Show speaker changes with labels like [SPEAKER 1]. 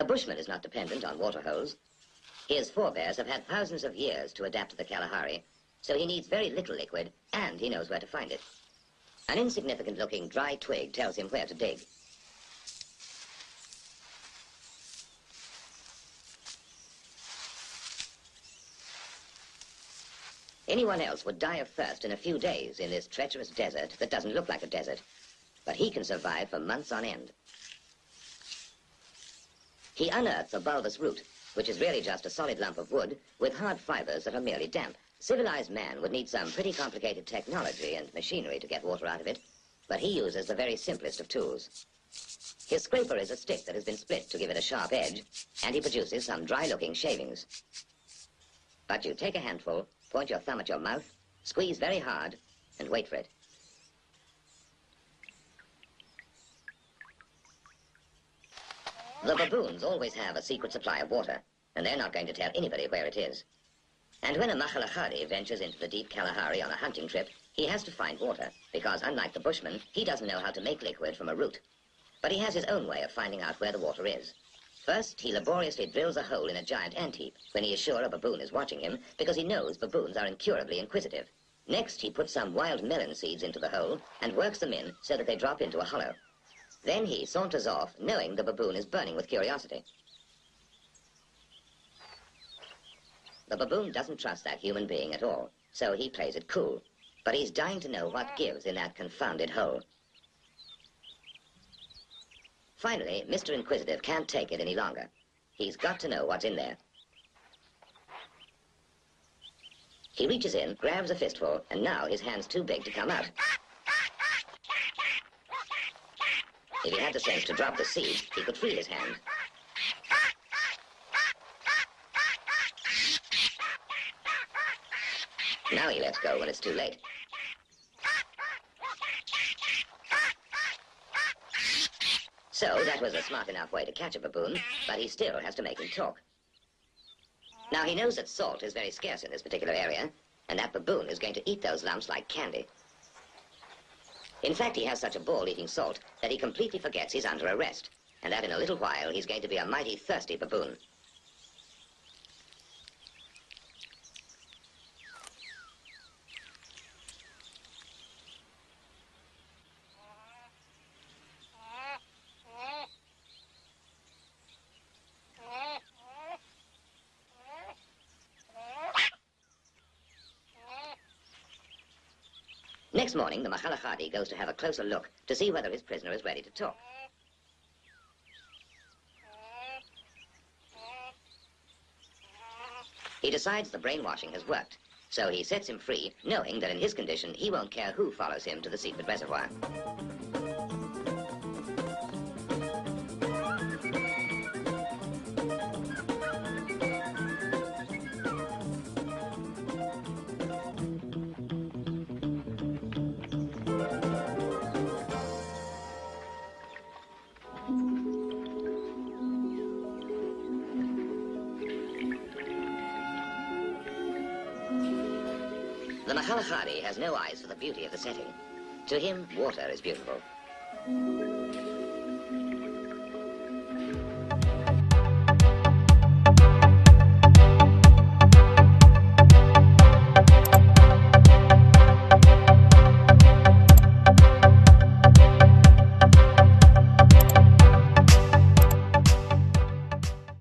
[SPEAKER 1] A bushman is not dependent on water holes. His forebears have had thousands of years to adapt to the Kalahari, so he needs very little liquid, and he knows where to find it. An insignificant-looking dry twig tells him where to dig. Anyone else would die of thirst in a few days in this treacherous desert that doesn't look like a desert, but he can survive for months on end. He unearths a bulbous root, which is really just a solid lump of wood with hard fibers that are merely damp. Civilized man would need some pretty complicated technology and machinery to get water out of it, but he uses the very simplest of tools. His scraper is a stick that has been split to give it a sharp edge, and he produces some dry-looking shavings. But you take a handful, point your thumb at your mouth, squeeze very hard, and wait for it. The baboons always have a secret supply of water, and they're not going to tell anybody where it is. And when a Makhalahari ventures into the deep Kalahari on a hunting trip, he has to find water, because unlike the bushman, he doesn't know how to make liquid from a root. But he has his own way of finding out where the water is. First, he laboriously drills a hole in a giant ant heap when he is sure a baboon is watching him, because he knows baboons are incurably inquisitive. Next, he puts some wild melon seeds into the hole and works them in so that they drop into a hollow. Then he saunters off, knowing the baboon is burning with curiosity. The baboon doesn't trust that human being at all, so he plays it cool. But he's dying to know what gives in that confounded hole. Finally, Mr. Inquisitive can't take it any longer. He's got to know what's in there. He reaches in, grabs a fistful, and now his hand's too big to come out. If he had the sense to drop the seed, he could free his hand. Now he lets go when it's too late. So that was a smart enough way to catch a baboon, but he still has to make him talk. Now he knows that salt is very scarce in this particular area, and that baboon is going to eat those lumps like candy. In fact, he has such a ball eating salt that he completely forgets he's under arrest, and that in a little while he's going to be a mighty thirsty baboon. Next morning, the Makhalahari goes to have a closer look to see whether his prisoner is ready to talk. He decides the brainwashing has worked, so he sets him free, knowing that in his condition, he won't care who follows him to the secret reservoir. The Makhalahari has no eyes for the beauty of the setting. To him, water is beautiful.